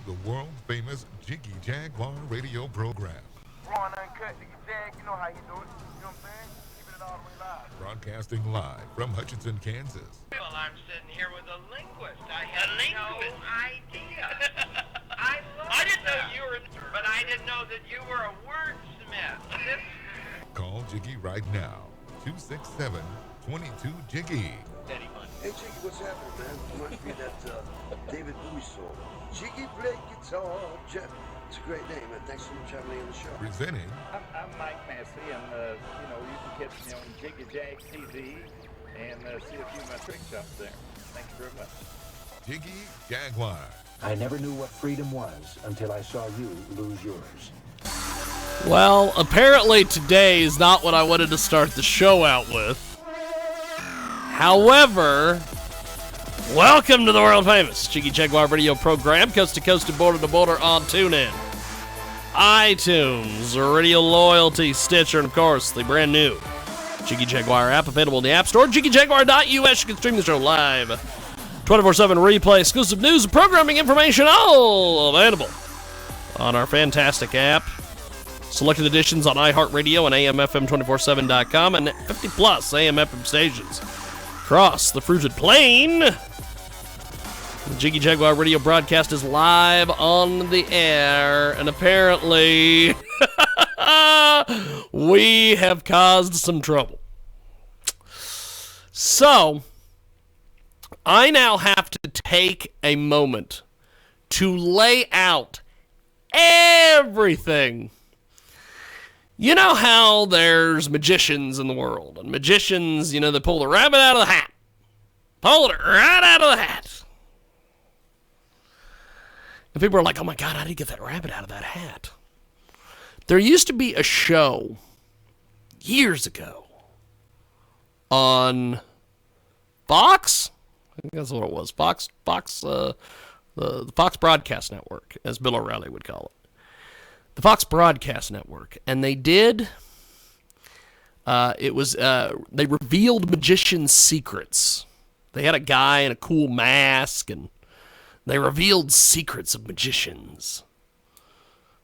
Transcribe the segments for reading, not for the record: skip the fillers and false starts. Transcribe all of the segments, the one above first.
the world-famous Jiggy Jaguar radio program. Raw and uncut, Jiggy Jag, you know how you do it. You know what I'm saying? Keeping it all the way live. Broadcasting live from Hutchinson, Kansas. Well, I'm sitting here with a linguist. I had no idea. I didn't know you were, but I didn't know that you were a wordsmith. Call Jiggy right now. 267-22-JIGGY. Hey, Jiggy, what's happening, man? Reminds me of that David Bowie song. Jiggy play guitar. It's a great name, man. Thanks so much for having me on the show. Presenting I'm Mike Massey, and you can catch me on Jiggy Jag TV and see a few of my trick shots there. Thank you very much. Jiggy Jaguar. I never knew what freedom was until I saw you lose yours. Well, apparently today is not what I wanted to start the show out with. However, welcome to the world famous Jiggy Jaguar radio program, coast to coast and border to border on TuneIn, iTunes, Radio Loyalty, Stitcher, and of course the brand new Jiggy Jaguar app available in the App Store. JiggyJaguar.us. You can stream the show live, 24/7 replay, exclusive news and programming information, all available on our fantastic app. Selected editions on iHeartRadio and AMFM247.com and 50 plus AM/FM stations across the fruited plain. The Jiggy Jaguar radio broadcast is live on the air, and apparently we have caused some trouble. So, I now have to take a moment to lay out everything. You know how there's magicians in the world, and magicians, they pull the rabbit out of the hat. Pull it right out of the hat. And people are like, oh my God, how did you get that rabbit out of that hat? There used to be a show years ago on Fox. I think that's what it was. The Fox Broadcast Network, as Bill O'Reilly would call it. The Fox Broadcast Network, and they did, they revealed magicians' secrets. They had a guy in a cool mask, and they revealed secrets of magicians.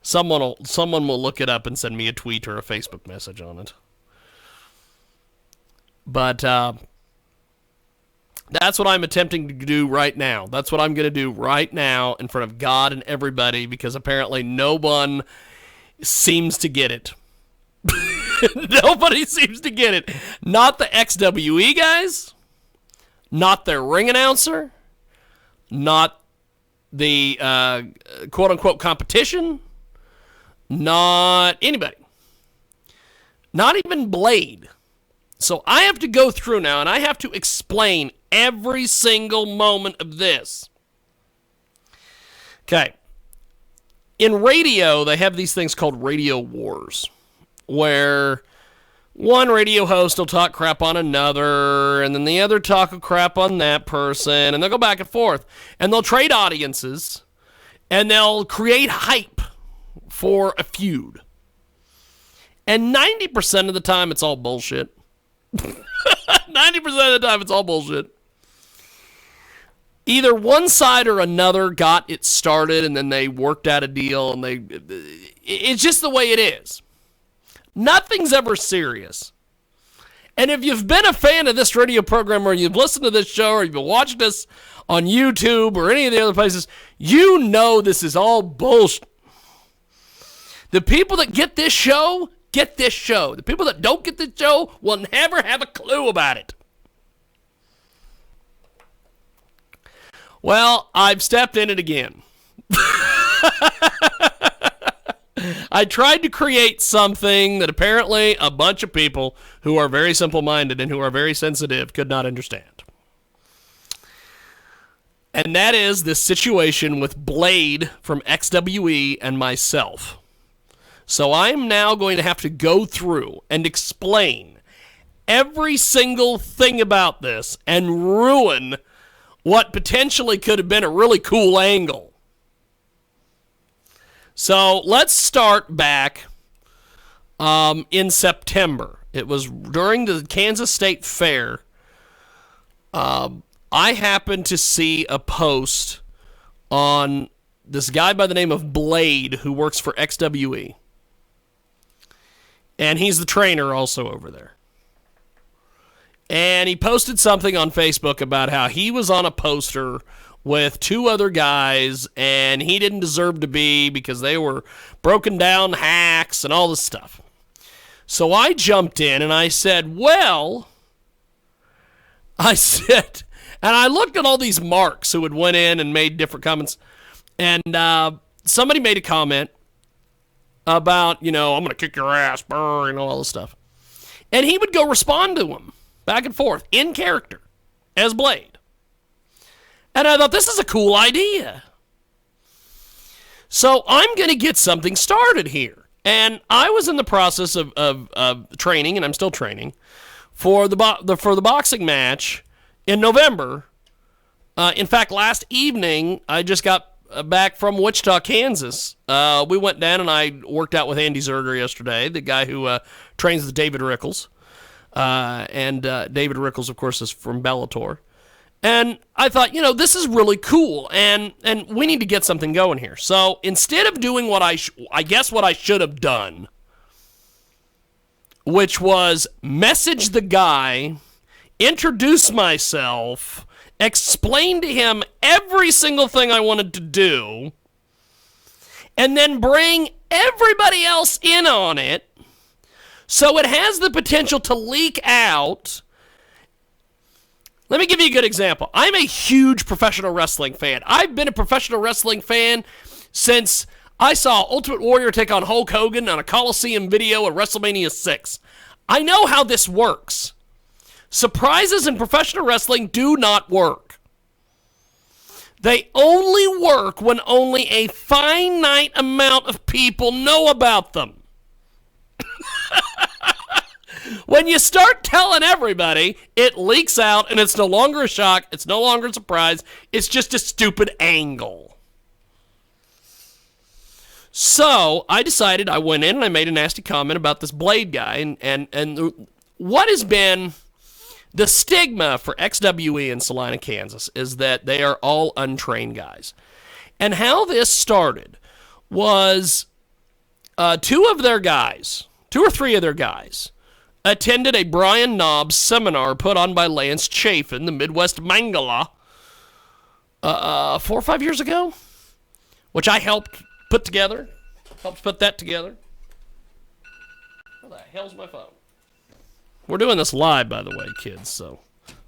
Someone will look it up and send me a tweet or a Facebook message on it. But that's what I'm attempting to do right now. That's what I'm going to do right now in front of God and everybody, because apparently no one seems to get it. Nobody seems to get it. Not the XWE guys, not their ring announcer, not the quote-unquote competition, not anybody. Not even Blade. So I have to go through now, and I have to explain every single moment of this. Okay. In radio, they have these things called radio wars, where one radio host will talk crap on another, and then the other talk crap on that person, and they'll go back and forth. And they'll trade audiences, and they'll create hype for a feud. And 90% of the time, it's all bullshit. 90% of the time, it's all bullshit. Either one side or another got it started, and then they worked out a deal, and it's just the way it is. Nothing's ever serious. And if you've been a fan of this radio program, or you've listened to this show, or you've been watching this on YouTube or any of the other places, you know this is all bullshit. The people that get this show get this show. The people that don't get this show will never have a clue about it. Well, I've stepped in it again. I tried to create something that apparently a bunch of people who are very simple-minded and who are very sensitive could not understand. And that is this situation with Blade from XWE and myself. So I'm now going to have to go through and explain every single thing about this and ruin what potentially could have been a really cool angle. So let's start back in September. It was during the Kansas State Fair. I happened to see a post on this guy by the name of Blade who works for XWE. And he's the trainer also over there. And he posted something on Facebook about how he was on a poster with two other guys and he didn't deserve to be because they were broken down hacks and all this stuff. So I jumped in and I said, well, and I looked at all these marks who had went in and made different comments. And somebody made a comment about, I'm going to kick your ass, brr, and all this stuff. And he would go respond to him back and forth in character as Blade. And I thought, this is a cool idea. So I'm going to get something started here. And I was in the process of training, and I'm still training, for the boxing match in November. In fact, last evening, I just got back from Wichita, Kansas. We went down, and I worked out with Andy Zerger yesterday, the guy who trains with David Rickles. And David Rickles, of course, is from Bellator. And I thought, this is really cool, and we need to get something going here. So instead of doing what I guess what I should have done, which was message the guy, introduce myself, explain to him every single thing I wanted to do, and then bring everybody else in on it, so it has the potential to leak out. Let me give you a good example. I'm a huge professional wrestling fan. I've been a professional wrestling fan since I saw Ultimate Warrior take on Hulk Hogan on a Coliseum video at WrestleMania 6. I know how this works. Surprises in professional wrestling do not work. They only work when only a finite amount of people know about them. When you start telling everybody, it leaks out, and it's no longer a shock, it's no longer a surprise, it's just a stupid angle. So, I decided, I went in and I made a nasty comment about this Blade guy, and what has been the stigma for XWE in Salina, Kansas, is that they are all untrained guys. And how this started was two or three of their guys, attended a Brian Knobs seminar put on by Lance Chafin, the Midwest Mangala, 4 or 5 years ago, which I helped put that together. Where the hell's my phone? We're doing this live, by the way, kids, so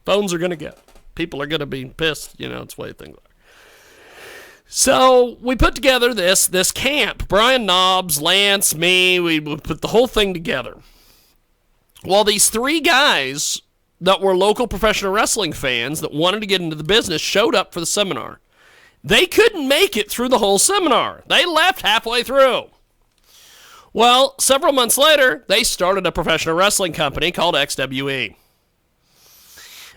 phones are going to go. People are going to be pissed, it's the way things are. So we put together this camp. Brian Knobs, Lance, me, we put the whole thing together. Well, these three guys that were local professional wrestling fans that wanted to get into the business showed up for the seminar. They couldn't make it through the whole seminar. They left halfway through. Well, several months later, they started a professional wrestling company called XWE.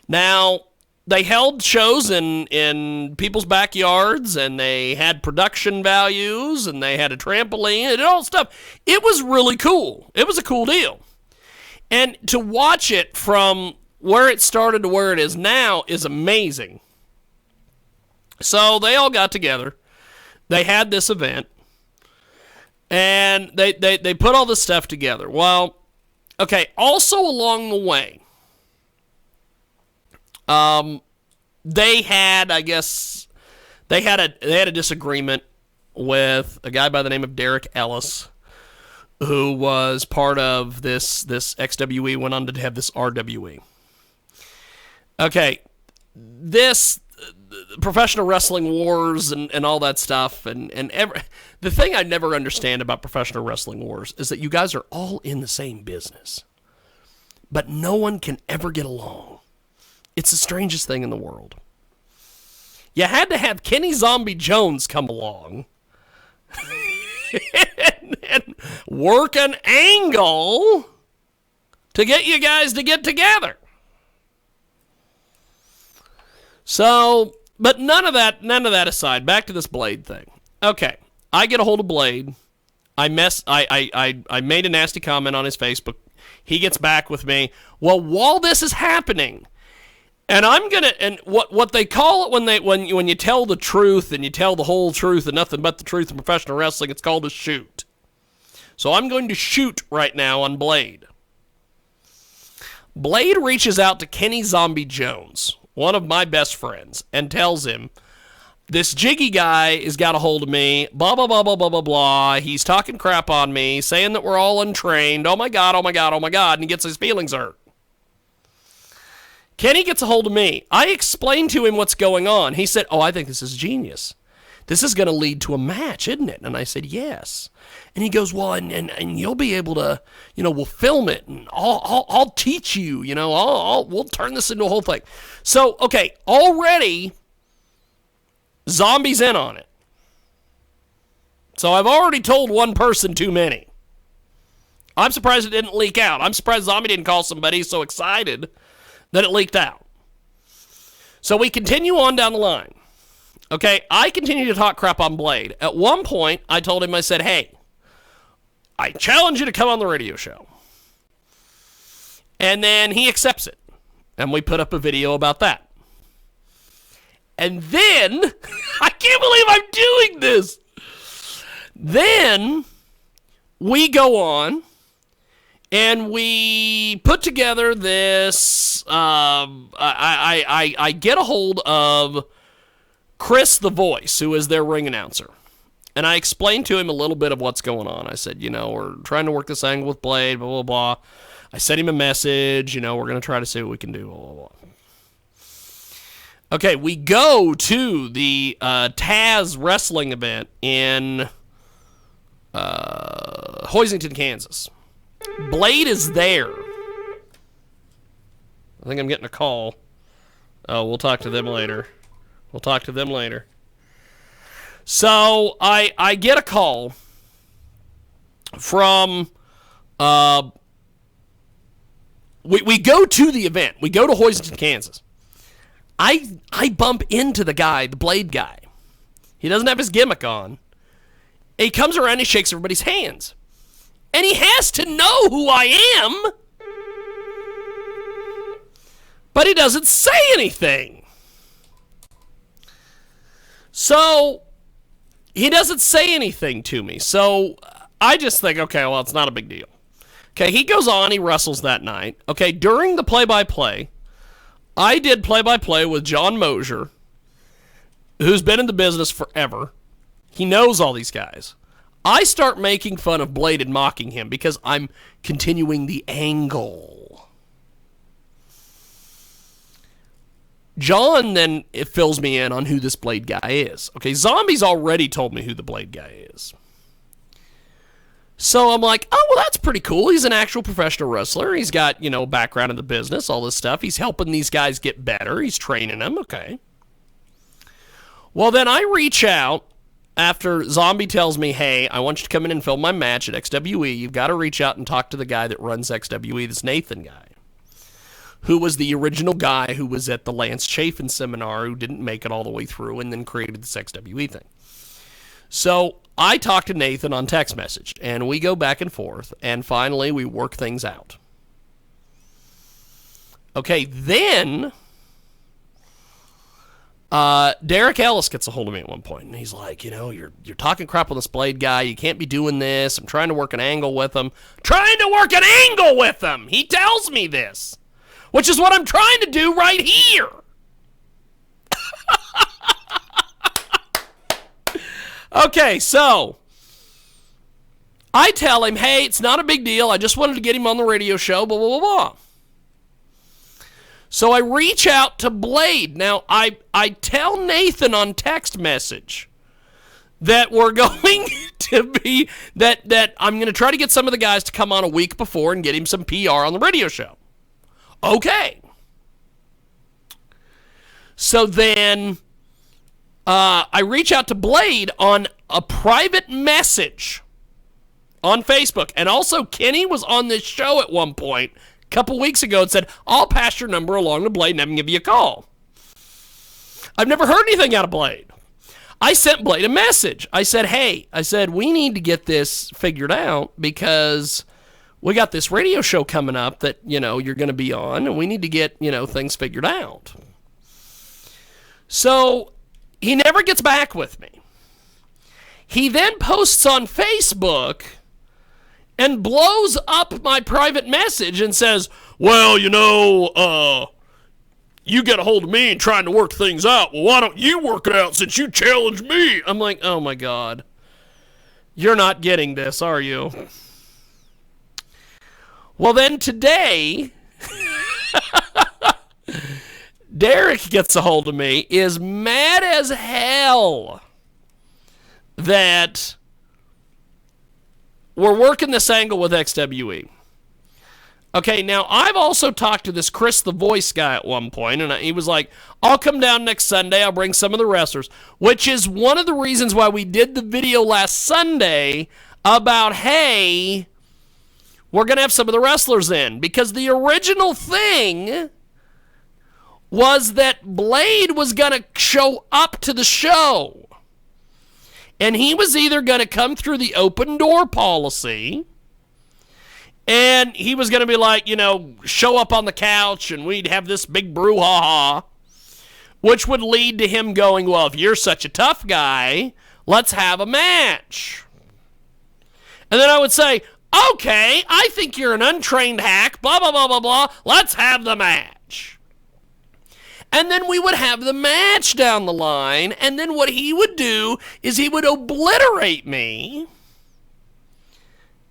Now, they held shows in people's backyards, and they had production values, and they had a trampoline, and all stuff. It was really cool. It was a cool deal. And to watch it from where it started to where it is now is amazing. So they all got together. They had this event. And they put all this stuff together. Well, okay, also along the way, they had a disagreement with a guy by the name of Derek Ellis, who was part of this XWE, went on to have this RWE. Okay, this professional wrestling wars and all that stuff, the thing I never understand about professional wrestling wars is that you guys are all in the same business, but no one can ever get along. It's the strangest thing in the world. You had to have Kenny Zombie Jones come along and work an angle to get you guys to get together. So, but none of that aside, back to this Blade thing. Okay, I get a hold of Blade. I made a nasty comment on his Facebook. He gets back with me. Well, while this is happening, And I'm gonna, and what they call it when you tell the truth and you tell the whole truth and nothing but the truth in professional wrestling, it's called a shoot. So I'm going to shoot right now on Blade. Blade reaches out to Kenny Zombie Jones, one of my best friends, and tells him, this Jiggy guy has got a hold of me, blah, blah, blah, blah, blah, blah, blah. He's talking crap on me, saying that we're all untrained. Oh, my God, oh, my God, oh, my God. And he gets his feelings hurt. Kenny gets a hold of me. I explained to him what's going on. He said, oh, I think this is genius. This is going to lead to a match, isn't it? And I said, yes. And he goes, well, and you'll be able to, we'll film it, and I'll teach you, we'll turn this into a whole thing. So, okay, already Zombie's in on it. So I've already told one person too many. I'm surprised it didn't leak out. I'm surprised Zombie didn't call somebody. He's so excited that it leaked out. So we continue on down the line. Okay, I continue to talk crap on Blade. At one point, I told him, I said, hey, I challenge you to come on the radio show. And then he accepts it. And we put up a video about that. And then, I can't believe I'm doing this. Then, we go on, and we put together this, I get a hold of Chris the Voice, who is their ring announcer. And I explained to him a little bit of what's going on. I said, we're trying to work this angle with Blade, blah, blah, blah. I sent him a message, we're going to try to see what we can do, blah, blah, blah. Okay, we go to the Taz wrestling event in Hoisington, Kansas. Blade is there. I think I'm getting a call. Oh, we'll talk to them later. So, I get a call from... We go to the event. We go to Hoisington, Kansas. I bump into the guy, the Blade guy. He doesn't have his gimmick on. He comes around, he shakes everybody's hands. And he has to know who I am. But he doesn't say anything. So, he doesn't say anything to me. So, I just think, okay, well, it's not a big deal. Okay, he goes on, he wrestles that night. Okay, during the play-by-play, I did play-by-play with John Mosier, who's been in the business forever. He knows all these guys. I start making fun of Blade and mocking him because I'm continuing the angle. John then fills me in on who this Blade guy is. Okay, Zombie's already told me who the Blade guy is. So I'm like, oh, well, that's pretty cool. He's an actual professional wrestler. He's got, background in the business, all this stuff. He's helping these guys get better. He's training them. Okay. Well, then I reach out after Zombie tells me, hey, I want you to come in and film my match at XWE. You've got to reach out and talk to the guy that runs XWE, this Nathan guy, who was the original guy who was at the Lance Chafin seminar who didn't make it all the way through and then created this XWE thing. So I talked to Nathan on text message, and we go back and forth, and finally we work things out. Okay, then Derek Ellis gets a hold of me at one point, and he's like, you're talking crap on this Blade guy. You can't be doing this. I'm trying to work an angle with him. He tells me this, which is what I'm trying to do right here. Okay, so I tell him, hey, it's not a big deal. I just wanted to get him on the radio show, blah, blah, blah, blah. So I reach out to Blade. Now, I tell Nathan on text message that we're going to be, that I'm going to try to get some of the guys to come on a week before and get him some PR on the radio show. Okay. So then I reach out to Blade on a private message on Facebook. And also, Kenny was on this show at one point a couple weeks ago and said, I'll pass your number along to Blade and have him give you a call. I've never heard anything out of Blade. I sent Blade a message. I said, hey, we need to get this figured out because we got this radio show coming up that, you're going to be on, and we need to get, things figured out. So he never gets back with me. He then posts on Facebook and blows up my private message and says, well, you get a hold of me and trying to work things out. Well, why don't you work it out since you challenged me? I'm like, oh my God. You're not getting this, are you? Well, then today, Derek gets a hold of me, is mad as hell that we're working this angle with XWE. Okay, now I've also talked to this Chris the Voice guy at one point, and he was like, I'll come down next Sunday, I'll bring some of the wrestlers, which is one of the reasons why we did the video last Sunday about, hey, we're going to have some of the wrestlers in, because the original thing was that Blade was going to show up to the show, and he was either going to come through the open door policy, and he was going to be like, show up on the couch, and we'd have this big brouhaha, which would lead to him going, well, if you're such a tough guy, let's have a match. And then I would say, okay, I think you're an untrained hack, blah, blah, blah, blah, blah, let's have the match. And then we would have the match down the line, and then what he would do is he would obliterate me.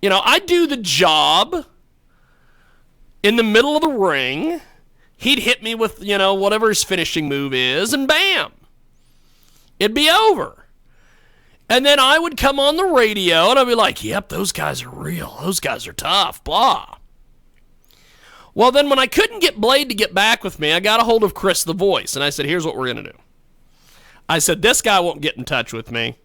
I do the job in the middle of the ring. He'd hit me with, whatever his finishing move is, and bam. It'd be over. And then I would come on the radio, and I'd be like, yep, those guys are real. Those guys are tough, blah. Well, then when I couldn't get Blade to get back with me, I got a hold of Chris the Voice, and I said, here's what we're going to do. I said, this guy won't get in touch with me.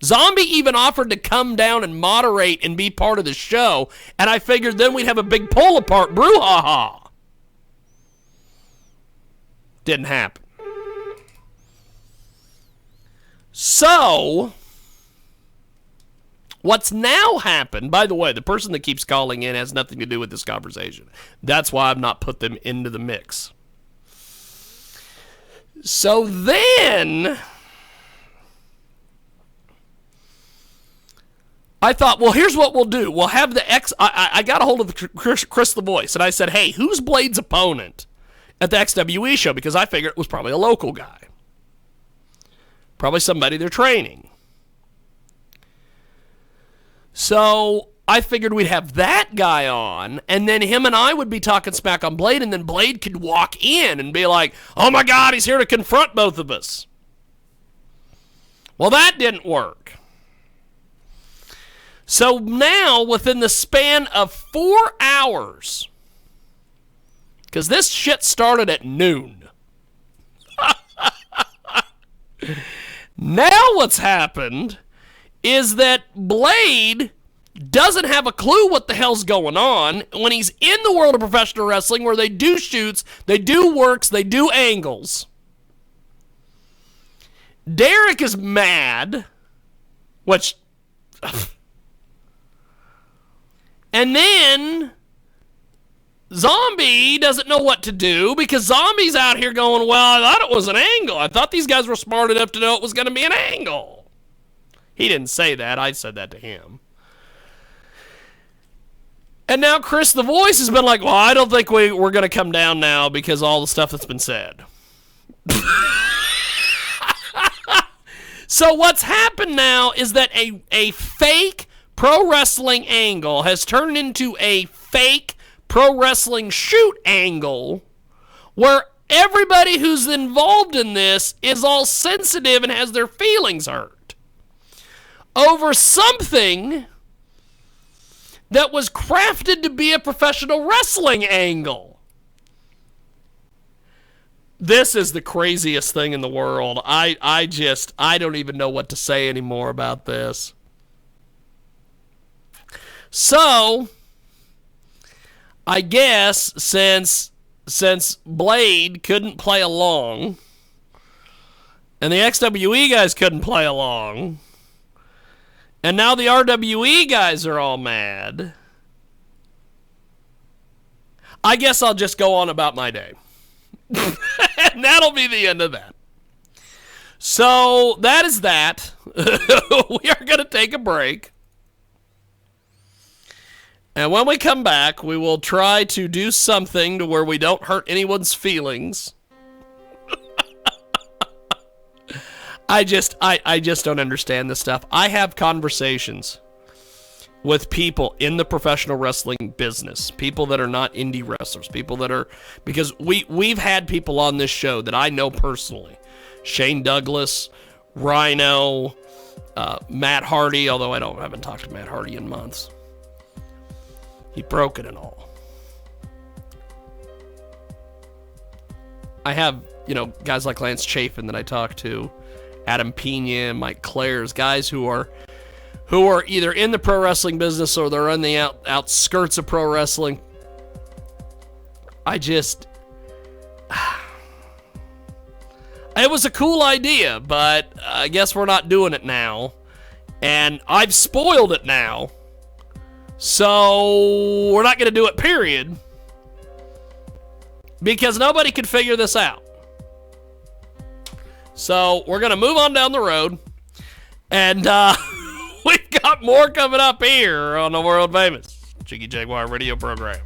Zombie even offered to come down and moderate and be part of the show, and I figured then we'd have a big pull-apart brouhaha. Didn't happen. So, what's now happened, by the way, the person that keeps calling in has nothing to do with this conversation. That's why I've not put them into the mix. So then I thought, well, here's what we'll do. We'll have the I got a hold of Chris the Voice, and I said, hey, who's Blade's opponent at the XWE show? Because I figured it was probably a local guy. Probably somebody they're training. So I figured we'd have that guy on, and then him and I would be talking smack on Blade, and then Blade could walk in and be like, oh my God, he's here to confront both of us. Well, that didn't work. So now, within the span of 4 hours, because this shit started at noon. Now what's happened is that Blade doesn't have a clue what the hell's going on when he's in the world of professional wrestling, where they do shoots, they do works, they do angles. Derek is mad, which... And then Zombie doesn't know what to do, because Zombie's out here going, well, I thought it was an angle. I thought these guys were smart enough to know it was going to be an angle. He didn't say that. I said that to him. And now Chris the Voice has been like, well, I don't think we're going to come down now because of all the stuff that's been said. So what's happened now is that a fake pro wrestling angle has turned into a fake pro wrestling shoot angle, where everybody who's involved in this is all sensitive and has their feelings hurt over something that was crafted to be a professional wrestling angle. This is the craziest thing in the world. I don't even know what to say anymore about this. So, I guess since Blade couldn't play along, and the XWE guys couldn't play along, and now the RWE guys are all mad, I guess I'll just go on about my day. And that'll be the end of that. So that is that. We are going to take a break. And when we come back, we will try to do something to where we don't hurt anyone's feelings. I just don't understand this stuff. I have conversations with people in the professional wrestling business, people that are not indie wrestlers, people that are, because we've had people on this show that I know personally. Shane Douglas, Rhino, Matt Hardy, although I haven't talked to Matt Hardy in months. He broke it and all. I have, guys like Lance Chafin that I talk to, Adam Pena, Mike Clares, guys who are either in the pro wrestling business or they're on the outskirts of pro wrestling. It was a cool idea, but I guess we're not doing it now. And I've spoiled it now. So we're not going to do it, period. Because nobody could figure this out. So we're going to move on down the road. And we've got more coming up here on the world famous Jiggy Jaguar radio program.